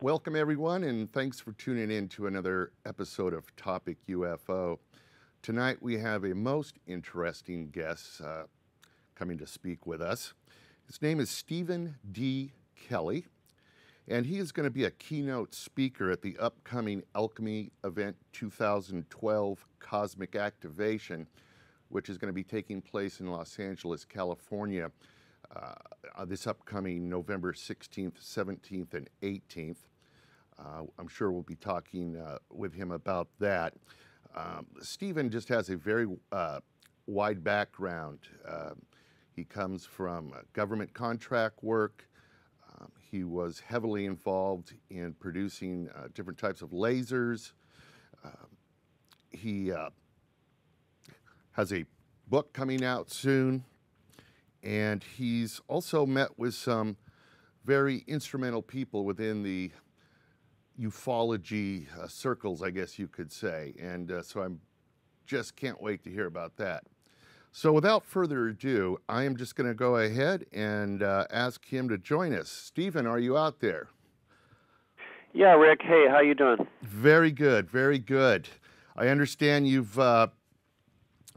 Welcome, everyone, and thanks for tuning in to another episode of Topic UFO. Tonight, we have a most interesting guest coming to speak with us. His name is Stephen D. Kelley, and he is going to be a keynote speaker at the upcoming Alchemy Event 2012 Cosmic Activation, which is going to be taking place in Los Angeles, California, this upcoming November 16th, 17th, and 18th. I'm sure we'll be talking with him about that. Stephen just has a very wide background. He comes from government contract work. He was heavily involved in producing different types of lasers. He has a book coming out soon. And he's also met with some very instrumental people within the ufology circles, I guess you could say. And so I just can't wait to hear about that. So without further ado, I am just going to go ahead and ask him to join us. Stephen, are you out there? Yeah, Rick. Hey, how you doing? Very good, very good. I understand you've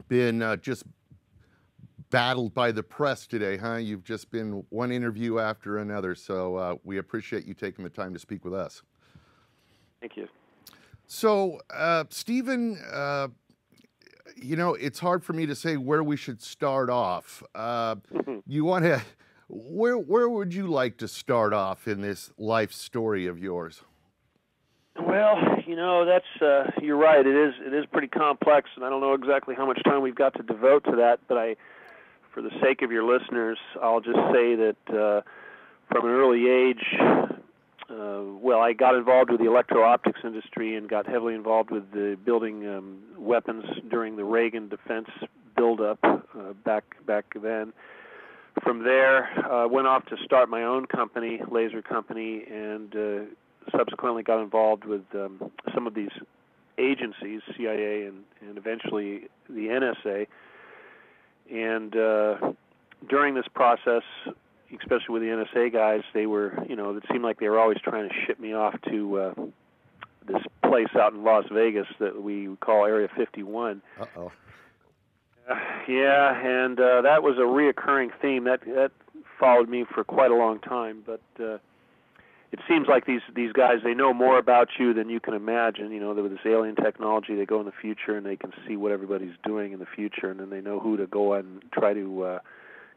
been just battled by the press today, huh? You've just been one interview after another, so we appreciate you taking the time to speak with us. Thank you. So, Stephen, you know, it's hard for me to say where we should start off. You want to, where would you like to start off in this life story of yours? Well, you know, that's you're right. It is pretty complex, and I don't know exactly how much time we've got to devote to that, but for the sake of your listeners, I'll just say that from an early age, I got involved with the electro-optics industry and got heavily involved with the building weapons during the Reagan defense buildup back then. From there, I went off to start my own company, laser company, and subsequently got involved with some of these agencies, CIA and eventually the NSA. And during this process, especially with the NSA guys, they were, you know, it seemed like they were always trying to ship me off to this place out in Las Vegas that we call Area 51. Uh-oh. Yeah, and that was a reoccurring theme. That followed me for quite a long time, but it seems like these guys, they know more about you than you can imagine. You know, with this alien technology, they go in the future and they can see what everybody's doing in the future, and then they know who to go and try to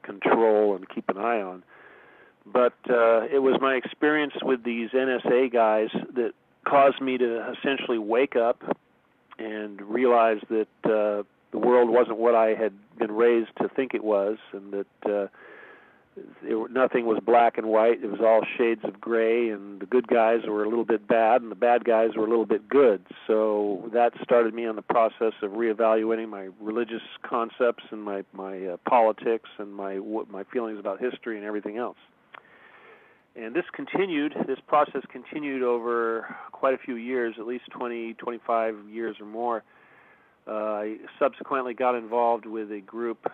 control and keep an eye on. But it was my experience with these NSA guys that caused me to essentially wake up and realize that the world wasn't what I had been raised to think it was, and that nothing was black and white. It was all shades of gray, and the good guys were a little bit bad, and the bad guys were a little bit good. So that started me on the process of reevaluating my religious concepts and my politics and my feelings about history and everything else. And this process continued over quite a few years, at least 20, 25 years or more. I subsequently got involved with a group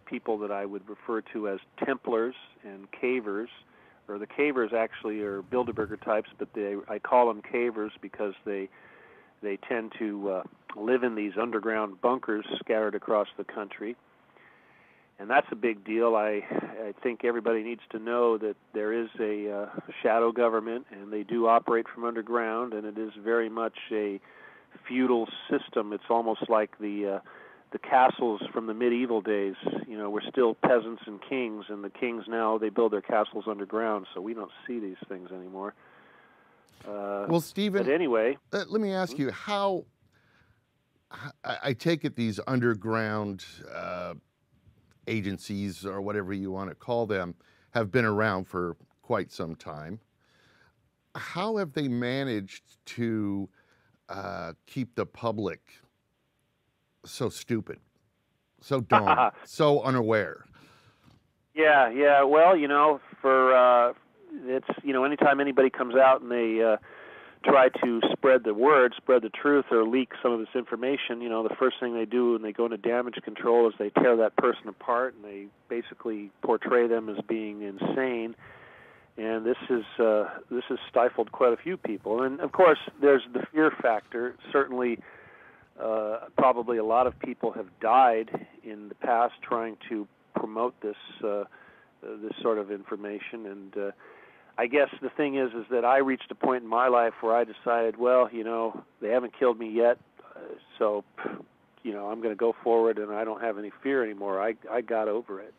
people that I would refer to as Templars and Cavers, or the Cavers actually are Bilderberger types, but I call them Cavers because they tend to live in these underground bunkers scattered across the country. And that's a big deal. I think everybody needs to know that there is a shadow government, and they do operate from underground, and it is very much a feudal system. It's almost like the castles from the medieval days. You know, we're still peasants and kings, and the kings now, they build their castles underground, so we don't see these things anymore. Well, Stephen, but anyway, let me ask you, how, I take it these underground agencies, or whatever you want to call them, have been around for quite some time. How have they managed to keep the public so stupid, so dumb, so unaware? Yeah. Well, you know, it's, you know, anytime anybody comes out and they try to spread the word, spread the truth, or leak some of this information, you know, the first thing they do when they go into damage control is they tear that person apart, and they basically portray them as being insane. and this has stifled quite a few people. And of course, there's the fear factor. Certainly, probably a lot of people have died in the past trying to promote this sort of information. And I guess the thing is that I reached a point in my life where I decided, well, they haven't killed me yet, so I'm going to go forward, and I don't have any fear anymore. I got over it.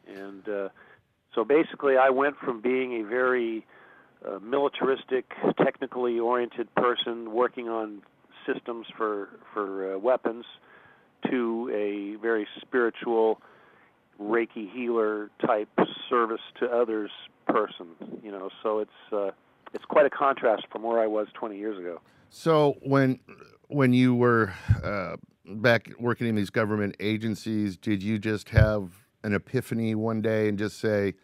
And so basically I went from being a very militaristic, technically oriented person working on systems for weapons to a very spiritual Reiki healer type service to others person. So it's quite a contrast from where I was 20 years ago. So when you were back working in these government agencies, did you just have an epiphany one day and just say,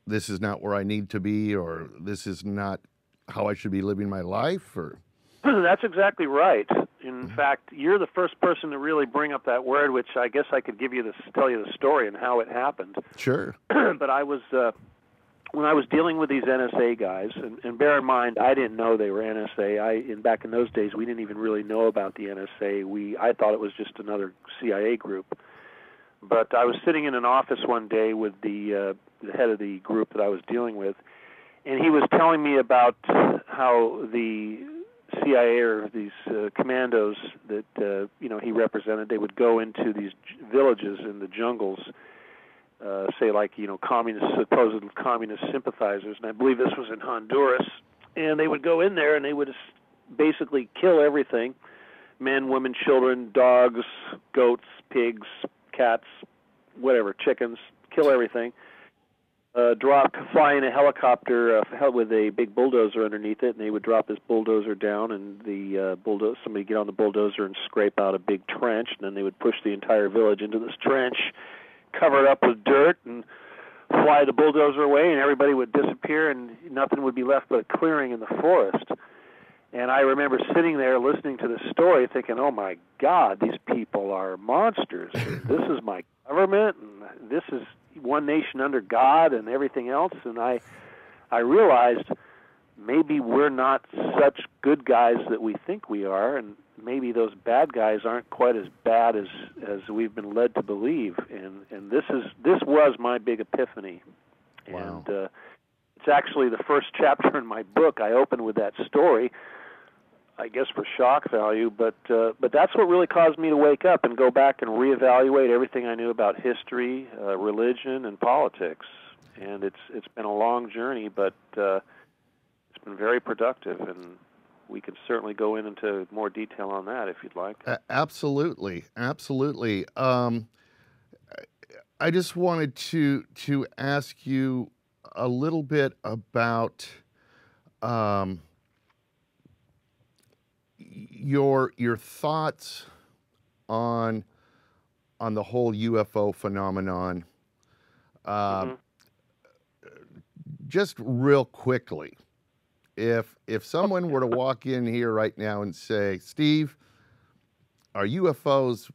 this is not where I need to be, or this is not how I should be living my life? Or That's exactly right. In fact, you're the first person to really bring up that word, which I guess I could tell you the story and how it happened. Sure. But I was when I was dealing with these NSA guys, and bear in mind, I didn't know they were NSA. Back in those days, we didn't even really know about the NSA. I thought it was just another CIA group. But I was sitting in an office one day with the head of the group that I was dealing with, and he was telling me about how the CIA or these commandos that he represented, they would go into these villages in the jungles, say like supposed communist sympathizers, and I believe this was in Honduras, and they would go in there and they would basically kill everything: men, women, children, dogs, goats, pigs, cats, whatever, chickens, kill everything. Fly in a helicopter with a big bulldozer underneath it, and they would drop this bulldozer down, and somebody get on the bulldozer and scrape out a big trench, and then they would push the entire village into this trench, cover it up with dirt, and fly the bulldozer away, and everybody would disappear, and nothing would be left but a clearing in the forest. And I remember sitting there listening to this story thinking, oh my God, these people are monsters. This is my government, and this is one nation under God and everything else. And I realized maybe we're not such good guys that we think we are, and maybe those bad guys aren't quite as bad as we've been led to believe. And this was my big epiphany. Wow. And it's actually the first chapter in my book. I open with that story, I guess for shock value, but that's what really caused me to wake up and go back and reevaluate everything I knew about history, religion, and politics. And it's been a long journey, but it's been very productive, and we can certainly go into more detail on that if you'd like. Absolutely. I just wanted to ask you a little bit about your thoughts on the whole UFO phenomenon. Just real quickly, if someone were to walk in here right now and say, Steve, are UFOs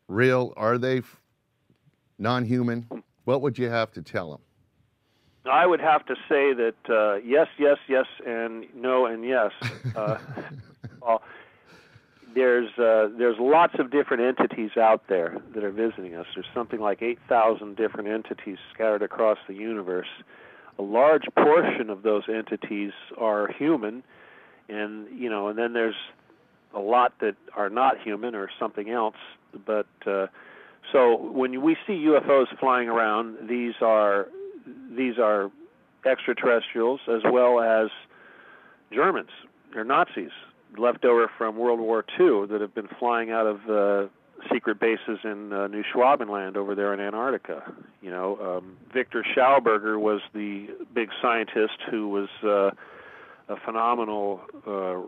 real? Are they non-human? What would you have to tell them? I would have to say that yes, yes, yes, and no, and yes. Well, there's lots of different entities out there that are visiting us. There's something like 8,000 different entities scattered across the universe. A large portion of those entities are human, and then there's a lot that are not human or something else. But so when we see UFOs flying around, these are extraterrestrials as well as Germans. They're Nazis left over from World War II that have been flying out of secret bases in New Schwabenland over there in Antarctica. Victor Schauberger was the big scientist who was a phenomenal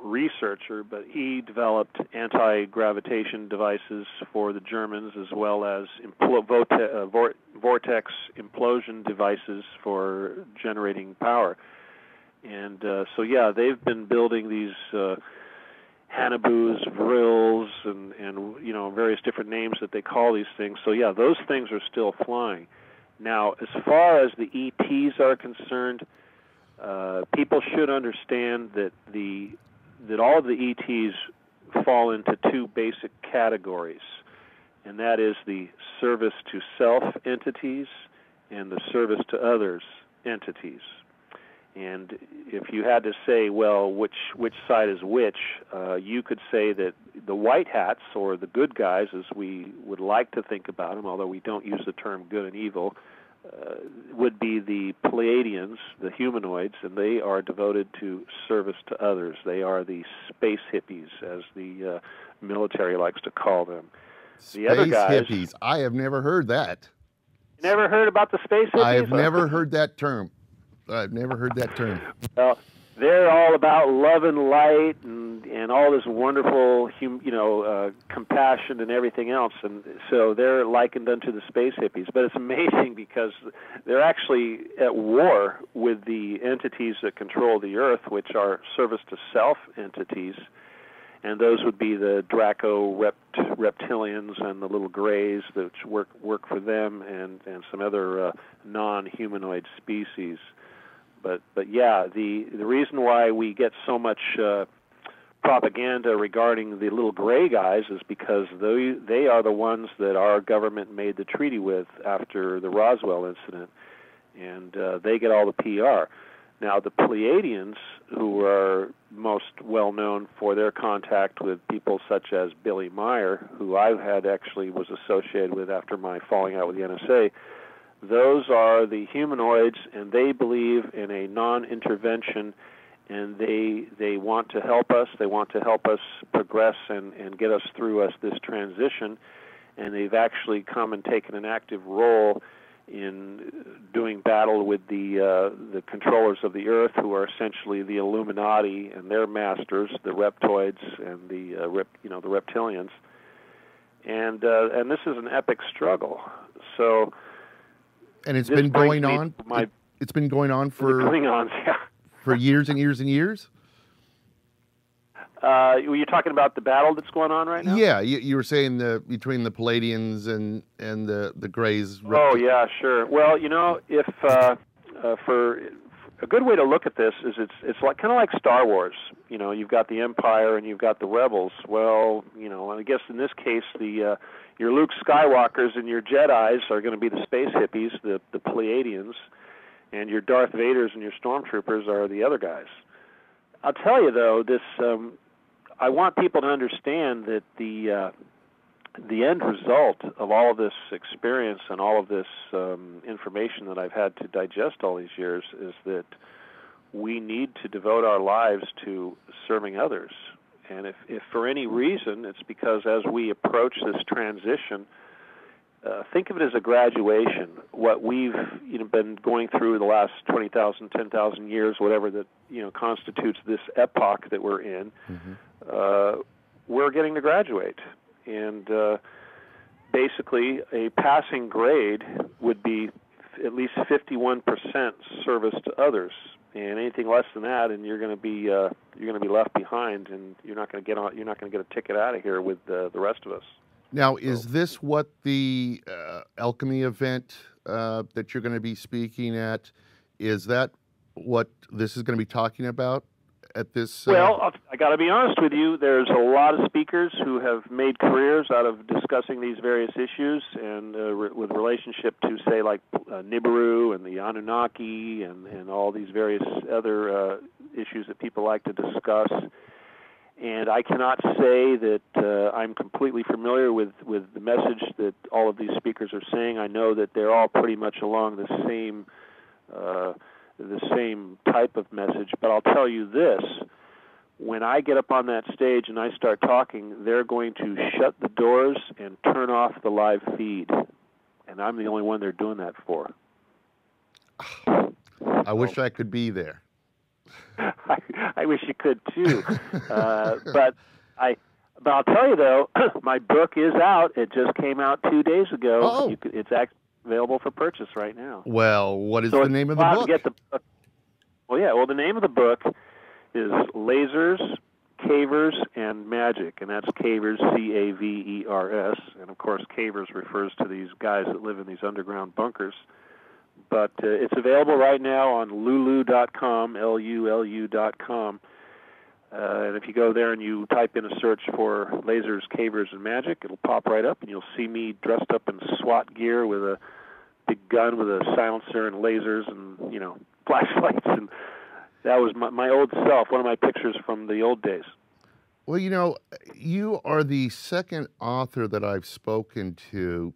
researcher, but he developed anti-gravitation devices for the Germans as well as vortex implosion devices for generating power. And so, yeah, they've been building these Hannibus, Vrills, and various different names that they call these things. So, yeah, those things are still flying. Now, as far as the ETs are concerned, people should understand that all of the ETs fall into two basic categories, and that is the service to self entities and the service to others entities. And if you had to say, well, which side is which, you could say that the white hats, or the good guys, as we would like to think about them, although we don't use the term good and evil, would be the Pleiadians, the humanoids, and they are devoted to service to others. They are the space hippies, as the military likes to call them. The other guys, hippies. I have never heard that. Never heard about the space hippies? I have never heard that term. I've never heard that term. Well, they're all about love and light and all this wonderful, compassion and everything else. And so they're likened unto the space hippies. But it's amazing because they're actually at war with the entities that control the Earth, which are service to self entities. And those would be the Draco reptilians and the little grays that work for them, and some other non-humanoid species. But yeah, the reason why we get so much propaganda regarding the little gray guys is because they are the ones that our government made the treaty with after the Roswell incident, and they get all the PR. Now, the Pleiadians, who are most well known for their contact with people such as Billy Meyer, who I was associated with after my falling out with the NSA, those are the humanoids, and they believe in a non-intervention, and they want to help us. They want to help us progress and get us through this transition, and they've actually come and taken an active role in doing battle with the controllers of the Earth, who are essentially the Illuminati and their masters, the reptoids and the reptilians, and this is an epic struggle. So, and it's been going on. It's been going on for Klingons, yeah. For years and years and years. Were you talking about the battle that's going on right now? Yeah, you were saying between the Pleiadians and the Greys. Oh yeah, sure. Well, if for a good way to look at this is it's like kind of like Star Wars. You've got the Empire and you've got the Rebels. Well, I guess in this case your Luke Skywalkers and your Jedis are going to be the space hippies, the Pleiadians, and your Darth Vaders and your Stormtroopers are the other guys. I'll tell you though, this I want people to understand that the end result of all of this experience and all of this information that I've had to digest all these years is that we need to devote our lives to serving others. And if for any reason, it's because as we approach this transition, think of it as a graduation. What we've been going through the last 20,000, 10,000 years, whatever that constitutes this epoch that we're in, we're getting to graduate. And basically, a passing grade would be at least 51% service to others. And anything less than that, and you're going to be left behind, and you're not going to get a ticket out of here with the rest of us. Now, is this what the Alchemy event that you're going to be speaking at? Is that what this is going to be talking about at this? Well, I got to be honest with you. There's a lot of speakers who have made careers out of discussing these various issues, and with relationship to, say, like Nibiru and the Anunnaki and all these various other issues that people like to discuss. And I cannot say that I'm completely familiar with the message that all of these speakers are saying. I know that they're all pretty much along the same type of message. But I'll tell you this: when I get up on that stage and I start talking, they're going to shut the doors and turn off the live feed, and I'm the only one they're doing that for. I wish I could be there. I wish you could too, but I'll tell you though, my book is out. It just came out 2 days ago. Oh. It's actually available for purchase right now. Well, what is the name of the book? Get the book? Well, the name of the book is Lasers, Cavers, and Magic, and that's Cavers, Cavers, and of course Cavers refers to these guys that live in these underground bunkers. but it's available right now on lulu.com, Lulu.com. And if you go there and you type in a search for lasers, cavers, and magic, it'll pop right up, and you'll see me dressed up in SWAT gear with a big gun with a silencer and lasers and, you know, flashlights. And that was my old self, one of my pictures from the old days. Well, you know, you are the second author that I've spoken to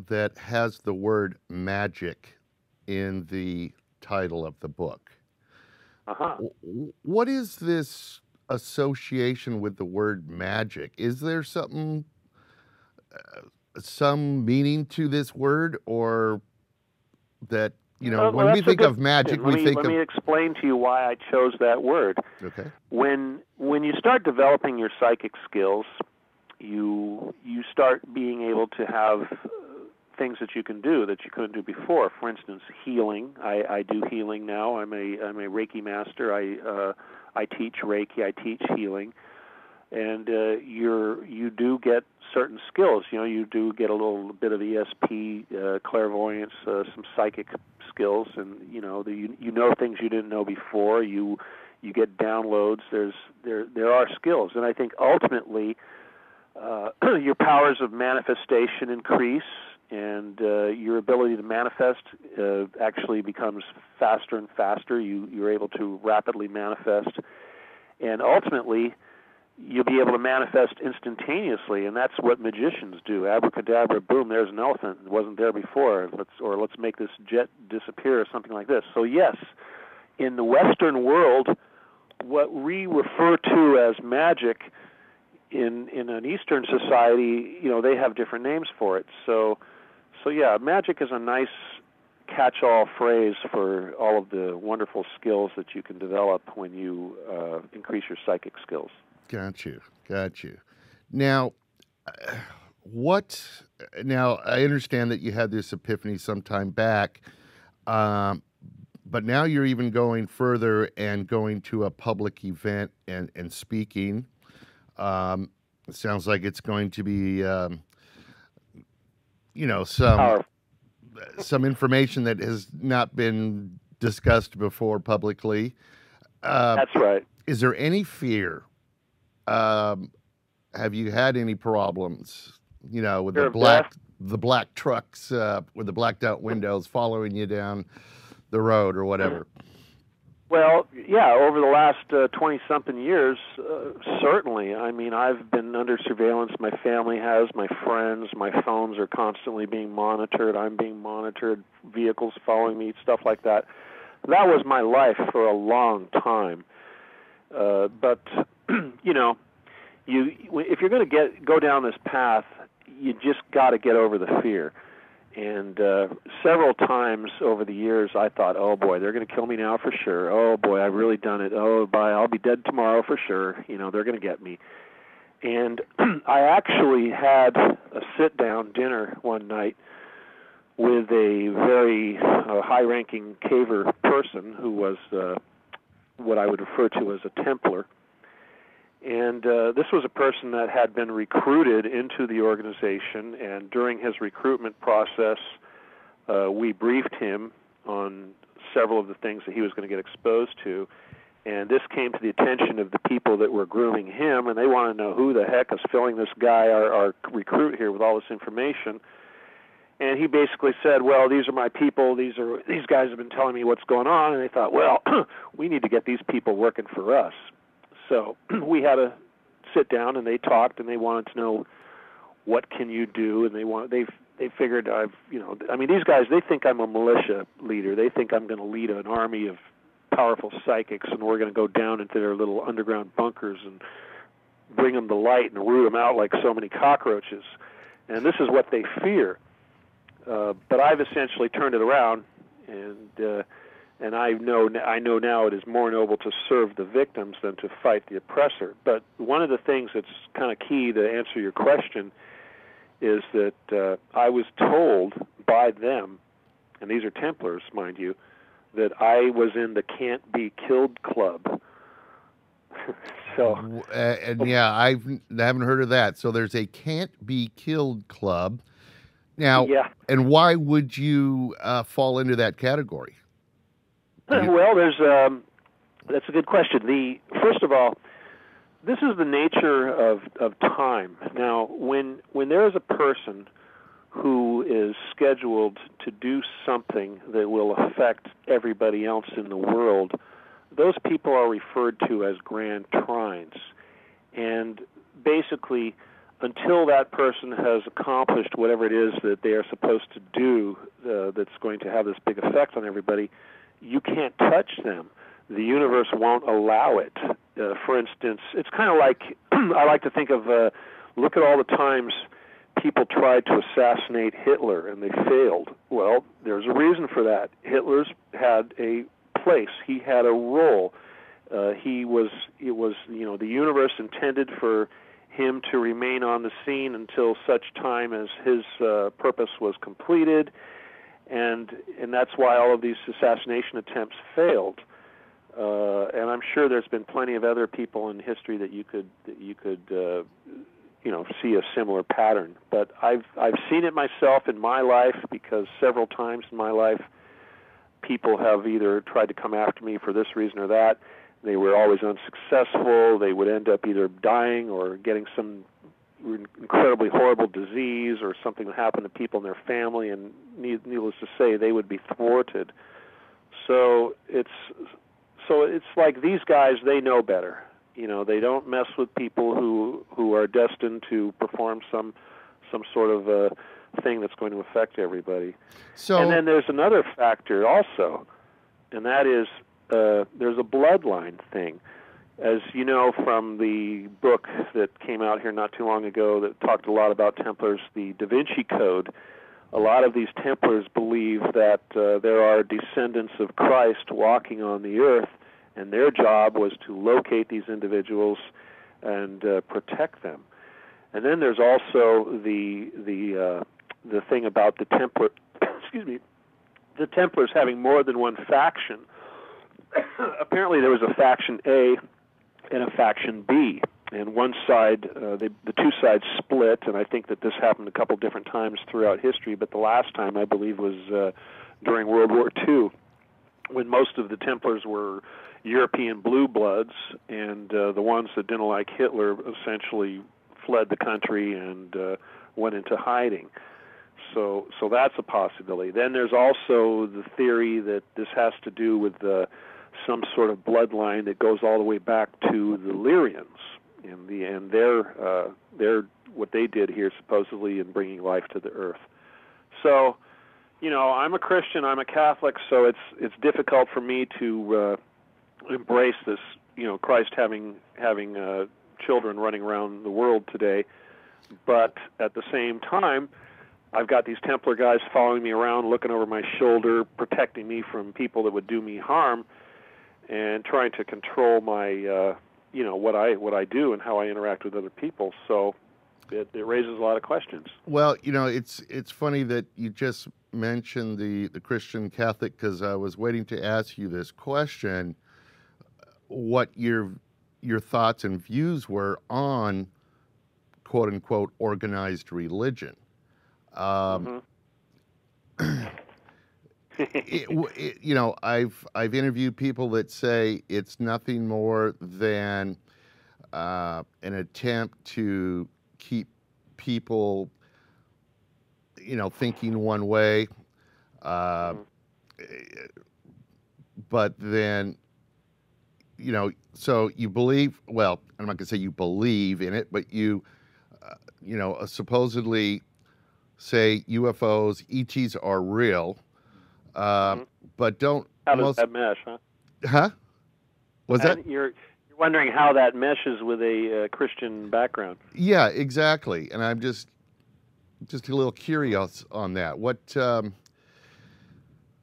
that has the word magic in the title of the book. Uh-huh. What is this association with the word magic? Is there something, some meaning to this word, or that, you know, when we think of magic, we think of... Let me explain to you why I chose that word. Okay. When you start developing your psychic skills, you start being able to have things that you can do that you couldn't do before. For instance, healing. I do healing now. I'm a Reiki master. I teach Reiki. I teach healing, and you do get certain skills. You know, you do get a little bit of ESP, clairvoyance, some psychic skills, and you know things you didn't know before. You get downloads. There are skills, and I think ultimately your powers of manifestation increase. And your ability to manifest actually becomes faster and faster. You're able to rapidly manifest. And ultimately, you'll be able to manifest instantaneously, and that's what magicians do. Abracadabra, boom, there's an elephant. It wasn't there before. Let's make this jet disappear or something like this. So yes, in the Western world, what we refer to as magic, in an Eastern society, you know, they have different names for it. So yeah, magic is a nice catch-all phrase for all of the wonderful skills that you can develop when you increase your psychic skills. Got you. Now, now I understand that you had this epiphany some time back, but now you're even going further and going to a public event and speaking. It sounds like it's going to be, you know, some information that has not been discussed before publicly. That's right. Is there any fear? Have you had any problems, you know, with the black trucks with the blacked out windows following you down the road or whatever? Well, yeah, over the last 20-something years, certainly. I mean, I've been under surveillance. My family has, my friends, my phones are constantly being monitored. I'm being monitored, vehicles following me, stuff like that. That was my life for a long time. But, you know, if you're going to go down this path, you just got to get over the fear. And several times over the years, I thought, oh, boy, they're going to kill me now for sure. Oh, boy, I've really done it. Oh, boy, I'll be dead tomorrow for sure. You know, they're going to get me. And I actually had a sit-down dinner one night with a very high-ranking caver person who was what I would refer to as a Templar. And this was a person that had been recruited into the organization, and during his recruitment process, we briefed him on several of the things that he was going to get exposed to. And this came to the attention of the people that were grooming him, and they wanted to know who the heck is filling this guy, our recruit here, with all this information. And he basically said, well, these are my people, these guys have been telling me what's going on, and they thought, well, we need to get these people working for us. So we had a sit down, and they talked, and they wanted to know what can you do, and they figured these guys, they think I'm a militia leader. They think I'm going to lead an army of powerful psychics, and we're going to go down into their little underground bunkers and bring them to light and root them out like so many cockroaches. And this is what they fear. But I've essentially turned it around, and I know now it is more noble to serve the victims than to fight the oppressor. But one of the things that's kind of key to answer your question is that I was told by them, and these are Templars, mind you, that I was in the Can't Be Killed Club. Yeah, I haven't heard of that. So there's a Can't Be Killed Club. Now, Yeah. and why would you fall into that category? Well, that's a good question. First of all, this is the nature of time. Now, when there is a person who is scheduled to do something that will affect everybody else in the world, those people are referred to as grand trines. And basically, until that person has accomplished whatever it is that they are supposed to do that's going to have this big effect on everybody, you can't touch them. The universe won't allow it. For instance, it's kind of like, I like to think of, look at all the times people tried to assassinate Hitler and they failed. Well, there's a reason for that. Hitler's had a place. He had a role. It was, the universe intended for him to remain on the scene until such time as his purpose was completed, and that's why all of these assassination attempts failed. And I'm sure there's been plenty of other people in history that you could see a similar pattern. But I've seen it myself in my life, because several times in my life people have either tried to come after me for this reason or that. They were always unsuccessful. They would end up either dying or getting some incredibly horrible disease, or something that happened to people in their family, and needless to say, they would be thwarted. So it's like these guys, they know better. They don't mess with people who are destined to perform some sort of a thing that's going to affect everybody. And then there's another factor also, and that is there's a bloodline thing. As you know from the book that came out here not too long ago that talked a lot about Templars, the Da Vinci Code, a lot of these Templars believe that there are descendants of Christ walking on the earth, and their job was to locate these individuals and protect them. And then there's also the thing about the Templar, the Templars having more than one faction. Apparently there was a faction A and a faction B, and one side, the two sides split, and I think that this happened a couple different times throughout history, but the last time, I believe, was during World War II, when most of the Templars were European blue bloods, and the ones that didn't like Hitler essentially fled the country and went into hiding. So that's a possibility. Then there's also the theory that this has to do with some sort of bloodline that goes all the way back to the Lyrians, and their what they did here supposedly in bringing life to the earth. So, I'm a Christian, I'm a Catholic, so it's difficult for me to embrace this, Christ having children running around the world today. But at the same time, I've got these Templar guys following me around, looking over my shoulder, protecting me from people that would do me harm, and trying to control my, what I do and how I interact with other people. So it raises a lot of questions. Well, it's funny that you just mentioned the Christian Catholic, because I was waiting to ask you this question, what your thoughts and views were on quote unquote organized religion. I've interviewed people that say it's nothing more than an attempt to keep people, thinking one way, but then, so you believe, well, I'm not going to say you believe in it, but you, supposedly say UFOs, ETs are real, but don't. How does that mesh, huh? Huh? Was that? You're wondering how that meshes with a Christian background. Yeah, exactly. And I'm just a little curious on that. What?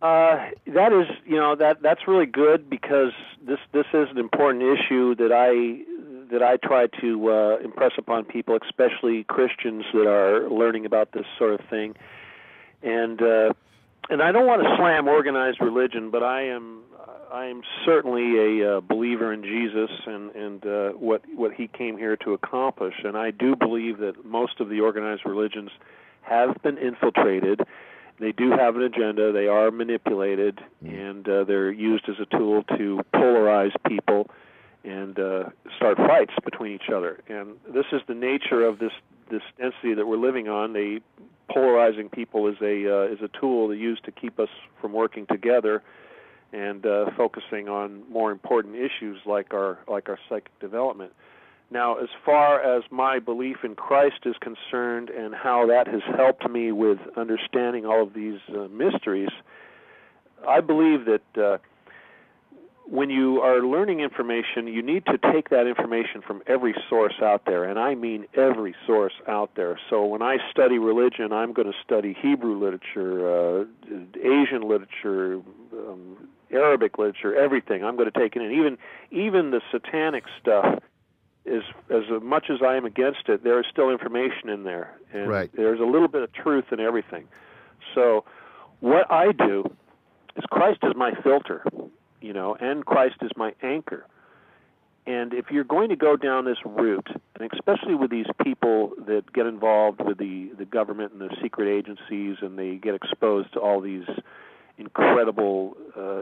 That is, that's really good, because this is an important issue that I try to impress upon people, especially Christians that are learning about this sort of thing. And I don't want to slam organized religion, but I am certainly a believer in Jesus and what he came here to accomplish. And I do believe that most of the organized religions have been infiltrated. They do have an agenda. They are manipulated, and they're used as a tool to polarize people and start fights between each other. And this is the nature of this density that we're living on. Polarizing people is a tool they use to keep us from working together and focusing on more important issues like our psychic development. Now, as far as my belief in Christ is concerned and how that has helped me with understanding all of these mysteries, I believe that when you are learning information, you need to take that information from every source out there, and I mean every source out there. So when I study religion, I'm going to study Hebrew literature, Asian literature, Arabic literature, everything. I'm going to take it in. Even the satanic stuff. As much as I am against it, there is still information in there, and right. There's a little bit of truth in everything. So what I do is Christ is my filter, and Christ is my anchor. And if you're going to go down this route, and especially with these people that get involved with the government and the secret agencies, and they get exposed to all these incredible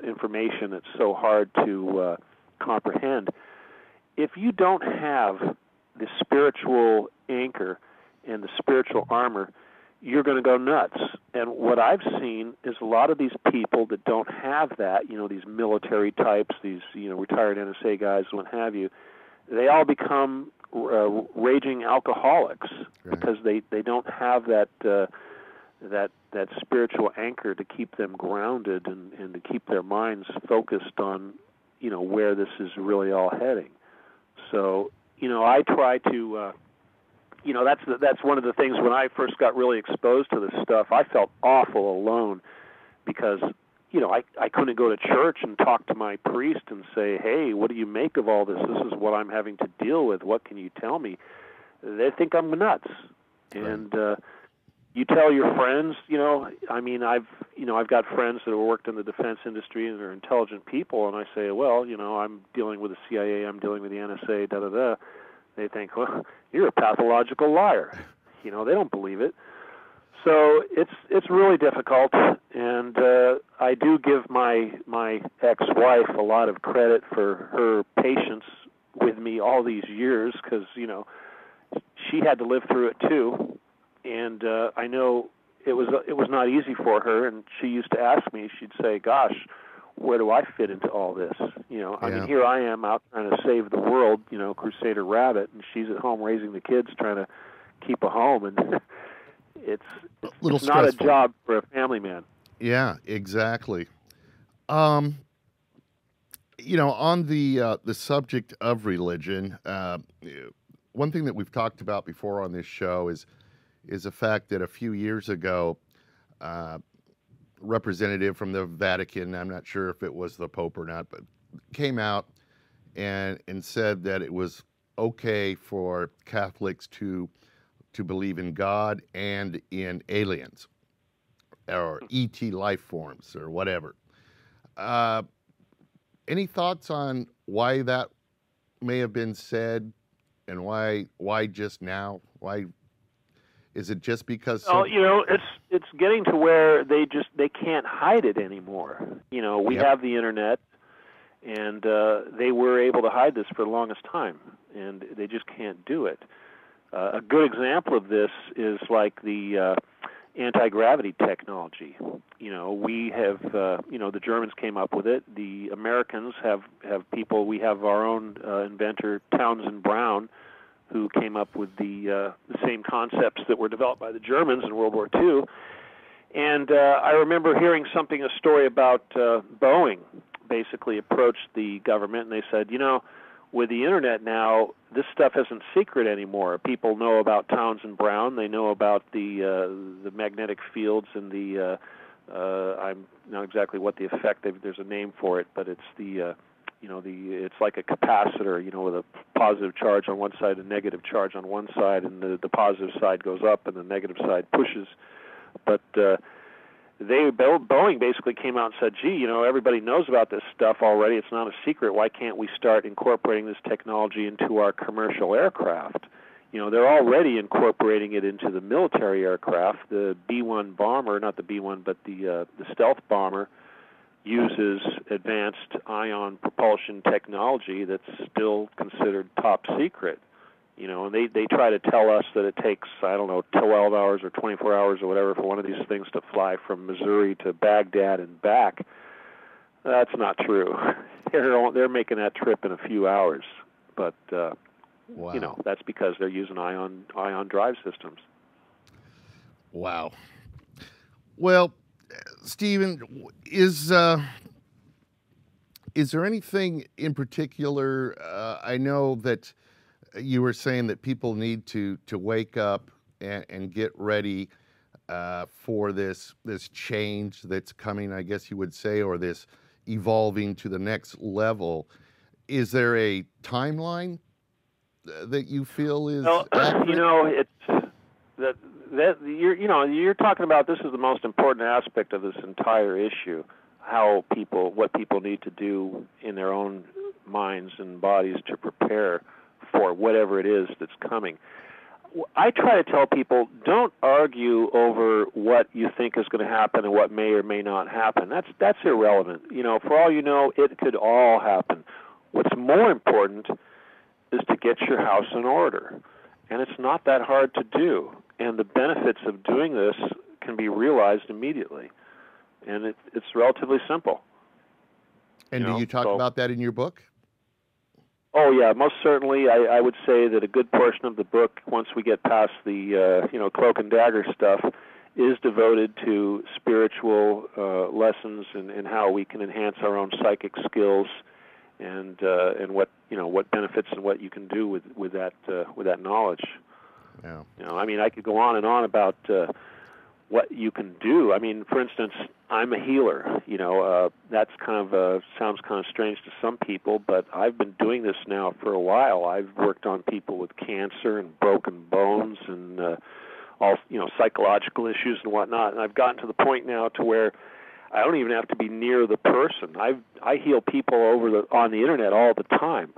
information that's so hard to comprehend, if you don't have the spiritual anchor and the spiritual armor, you're going to go nuts. And what I've seen is a lot of these people that don't have that, these military types, these retired NSA guys, what have you, they all become raging alcoholics because they don't have that spiritual anchor to keep them grounded and to keep their minds focused on where this is really all heading. So, I try to, that's one of the things when I first got really exposed to this stuff, I felt awful alone because, I couldn't go to church and talk to my priest and say, hey, what do you make of all this? This is what I'm having to deal with. What can you tell me? They think I'm nuts. And you tell your friends, I've got friends that have worked in the defense industry and are intelligent people, and I say, well, I'm dealing with the CIA, I'm dealing with the NSA, da-da-da. They think, well, you're a pathological liar. They don't believe it. So it's really difficult, and I do give my ex-wife a lot of credit for her patience with me all these years because, she had to live through it too. And I know it was not easy for her, and she used to ask me, she'd say, gosh, where do I fit into all this? I mean, here I am out trying to save the world, Crusader Rabbit, and she's at home raising the kids, trying to keep a home, and it's not a job for a family man. Yeah, exactly. On the subject of religion, one thing that we've talked about before on this show is the fact that a few years ago, representative from the Vatican, I'm not sure if it was the Pope or not, but came out and said that it was okay for Catholics to believe in God and in aliens or ET life forms or whatever. Any thoughts on why that may have been said and why just now? Why? Is it just because? It's getting to where they can't hide it anymore. We have the internet, and they were able to hide this for the longest time, and they just can't do it. A good example of this is like the anti-gravity technology. We have, the Germans came up with it. The Americans have people. We have our own inventor, Townsend Brown, who came up with the same concepts that were developed by the Germans in World War II. And I remember hearing a story about Boeing basically approached the government, and they said, with the Internet now, this stuff isn't secret anymore. People know about Townsend Brown. They know about the magnetic fields and the, I'm not exactly what the effect, there's a name for it, but it's it's like a capacitor, with a positive charge on one side and negative charge on one side, and the positive side goes up and the negative side pushes. But Boeing basically came out and said, gee, everybody knows about this stuff already. It's not a secret. Why can't we start incorporating this technology into our commercial aircraft? they're already incorporating it into the military aircraft. The B-1 bomber, not the B-1, but the stealth bomber, uses advanced ion propulsion technology that's still considered top secret. And they try to tell us that it takes, 12 hours or 24 hours or whatever for one of these things to fly from Missouri to Baghdad and back. That's not true. They're making that trip in a few hours, but wow. That's because they're using ion drive systems. Wow. Well, Stephen, is there anything in particular? I know that you were saying that people need to wake up and get ready for this change that's coming, I guess you would say, or this evolving to the next level. Is there a timeline that you feel is accurate? It's that you're talking about. This is the most important aspect of this entire issue: what people need to do in their own minds and bodies to prepare for whatever it is that's coming. I try to tell people, don't argue over what you think is going to happen and what may or may not happen. That's irrelevant. For all you know, it could all happen. What's more important is to get your house in order. And it's not that hard to do. And the benefits of doing this can be realized immediately. And it's relatively simple. And do you talk about that in your book? Oh, yeah, most certainly. I would say that a good portion of the book, once we get past the cloak and dagger stuff, is devoted to spiritual lessons and how we can enhance our own psychic skills, and what benefits and what you can do with that knowledge. Yeah. I could go on and on about what you can do. For instance, I'm a healer. That's sounds kind of strange to some people, but I've been doing this now for a while. I've worked on people with cancer and broken bones and all psychological issues and whatnot. And I've gotten to the point now to where I don't even have to be near the person. I heal people on the internet all the time.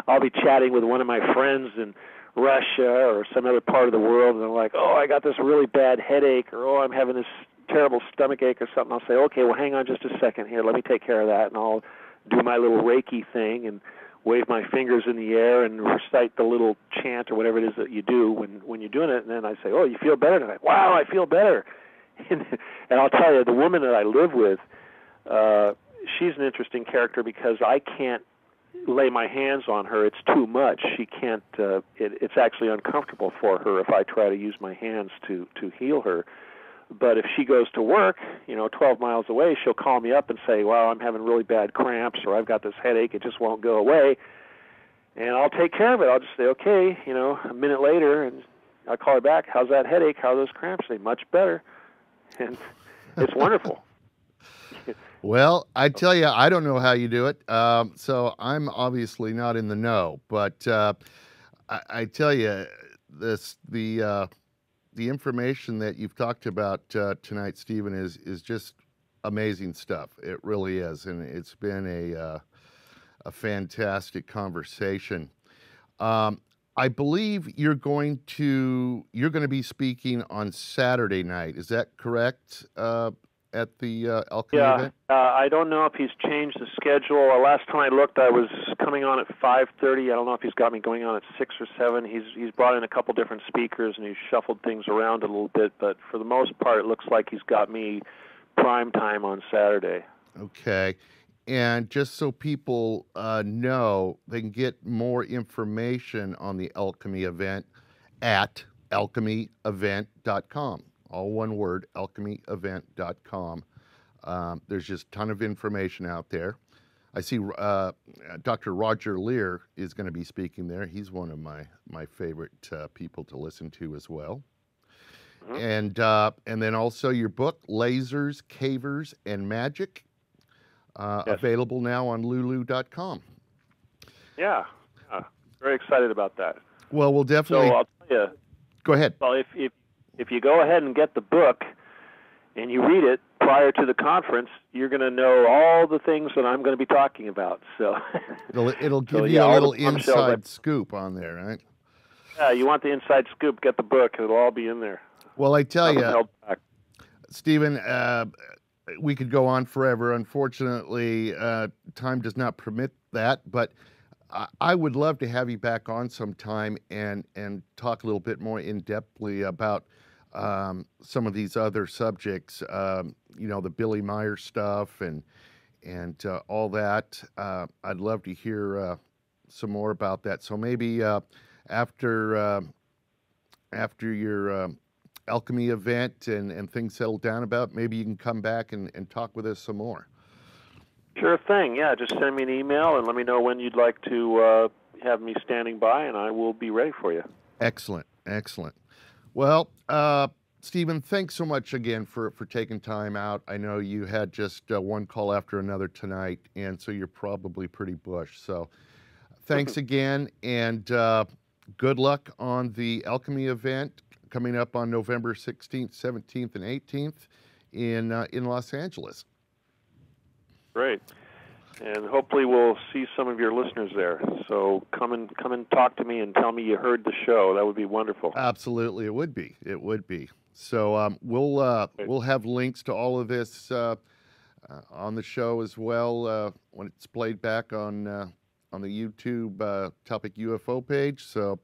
I'll be chatting with one of my friends in Russia or some other part of the world, and they're like, "Oh, I got this really bad headache," or "Oh, I'm having this terrible stomach ache," or something. I'll say, "Okay, well, hang on just a second here. Let me take care of that," and I'll do my little Reiki thing and wave my fingers in the air and recite the little chant or whatever it is that you do when you're doing it. And then I say, "Oh, you feel better tonight?" "Wow, I feel better." And I'll tell you, the woman that I live with, she's an interesting character because I can't lay my hands on her. It's too much. She can't. It's actually uncomfortable for her if I try to use my hands to heal her. But if she goes to work, 12 miles away, she'll call me up and say, "Well, I'm having really bad cramps," or "I've got this headache. It just won't go away." And I'll take care of it. I'll just say, "Okay," a minute later, and I'll call her back. "How's that headache? How are those cramps?" Say, "Much better." And it's wonderful. Well, I tell you, I don't know how you do it, so I'm obviously not in the know. But I tell you, the information that you've talked about tonight, Stephen, is just amazing stuff. It really is, and it's been a fantastic conversation. I believe you're going to be speaking on Saturday night. Is that correct? At the Alchemy event? I don't know if he's changed the schedule. Last time I looked, I was coming on at 5:30. I don't know if he's got me going on at 6 or 7. He's brought in a couple different speakers and he's shuffled things around a little bit, but for the most part, it looks like he's got me prime time on Saturday. Okay. And just so people know, they can get more information on the Alchemy event at alchemyevent.com. All one word, alchemyevent.com. There's just a ton of information out there. I see Dr. Roger Lear is going to be speaking there. He's one of my favorite people to listen to as well. Mm-hmm. And then also your book, Lasers, Cavers, and Magic, yes. Available now on lulu.com. Yeah, very excited about that. Well, we'll definitely... So I'll tell you... Go ahead. Well, if you go ahead and get the book and you read it prior to the conference, you're going to know all the things that I'm going to be talking about. So it'll give you a little inside scoop on there, right? Yeah, you want the inside scoop, get the book. It'll all be in there. Well, I tell Nothing you, held back. Stephen, we could go on forever. Unfortunately, time does not permit that, but I would love to have you back on sometime and talk a little bit more in-depthly about some of these other subjects, the Billy Meyer stuff and all that. I'd love to hear some more about that. So maybe after your Alchemy event and things settle down about, maybe you can come back and talk with us some more. Sure thing. Yeah, just send me an email and let me know when you'd like to have me standing by, and I will be ready for you. Excellent. Excellent. Well, Stephen, thanks so much again for taking time out. I know you had just one call after another tonight, and so you're probably pretty bushed. So thanks again, and good luck on the Alchemy event coming up on November 16th, 17th, and 18th in Los Angeles. Great. And hopefully we'll see some of your listeners there. So come and talk to me and tell me you heard the show. That would be wonderful. Absolutely, it would be. It would be. So we'll have links to all of this on the show as well when it's played back on the YouTube Topic UFO page. So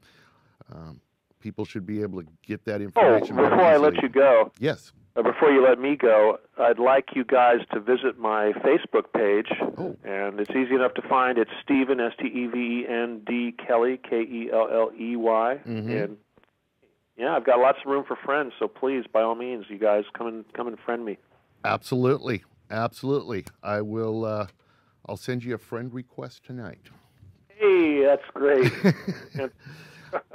people should be able to get that information. Oh, before I let you go. Yes. Before you let me go, I'd like you guys to visit my Facebook page, and it's easy enough to find. It's Stephen, S-T-E-V-E-N-D, Kelley, K-E-L-L-E-Y, and yeah, I've got lots of room for friends. So please, by all means, you guys come and friend me. Absolutely, absolutely. I will. I'll send you a friend request tonight. Hey, that's great.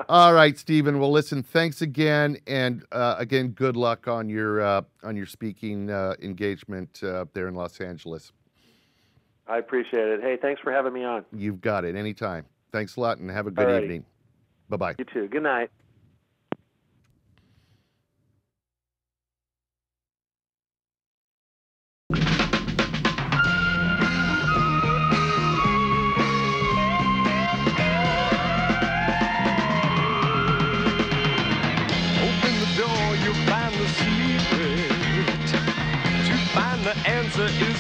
All right, Stephen. Well, listen, thanks again, and again, good luck on your speaking engagement there in Los Angeles. I appreciate it. Hey, thanks for having me on. You've got it. Anytime. Thanks a lot, and have a good evening. Bye-bye. You too. Good night. The answer is